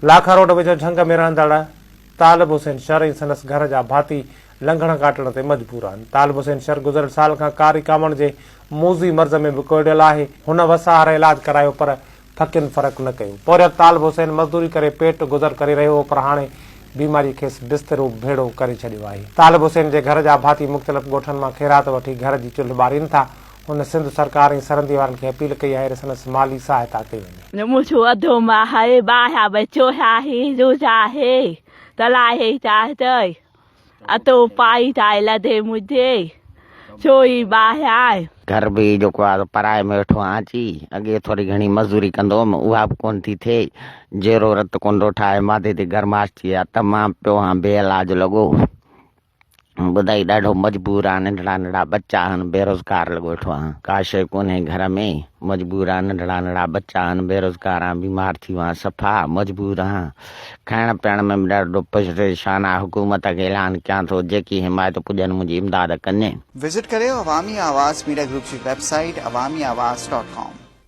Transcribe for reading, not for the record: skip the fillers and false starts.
लाखा road वेझो झंग में रहंदड़ तालिब हुसैन शर ऐं संदसि घर जा भाती लंघण काटण ते मजबूर आहिनि। तालिब हुसैन शर गुज़िरियल साल खां कारी कामण जे मूज़ी मर्ज़ में बि कोड़ियल आहे। हुन वसाहर इलाज करायो पर फकियुनि फ़र्क़ु न कयो। पोरियल तालिब हुसैन मज़दूरी करे पेट गुज़र करे रहियो हो, पर हाणे बीमारी खेसि बिस्तरो भेड़ो करे छॾियो आहे। तालिब हुसैन जे घर जा भाती मुख़्तलिफ़ ॻोठनि मां ख़ैरात वठी घर जी चुल्ह ॿारीनि था। हुन सिंध सरकार ऐं सरहदी वारनि खे अपील कई आहे त संदसि माली सहायता कई वञे। mucho adoma hai baha becho hai ruja hai talai hai tai ato pai tai la de mujhe choi bahai घर भी जो पराए में वेठो आची अगे थोड़ी घणी मजदूरी कंदो उहा भी कोन थी थे जेरो रत कोंडो ठाए माथे ते गरमाश थी विया तमाम पियो हाँ बेइलाज लॻो ॿुधाई ॾाढो मजबूर आहे। नंढड़ा नंढड़ा बच्चा आहिनि बेरोज़गार लॻो वेठो आहियां का शइ कोन्हे घर में मजबूर आहे। नंढड़ा नंढड़ा बच्चा आहिनि बेरोज़गार आहियां बीमार थी वियो आहियां सफ़ा मजबूर आहियां। खाइण पीअण में बि ॾाढो परेशान आहे। हुकूमत खे ऐलान कयां थो जेकी हिमायत पुॼनि मुंहिंजी इमदाद कनि। विजिट करियो अवामी आवाज़ मीडिया ग्रुप जी वेबसाइट awamiawaaz.com।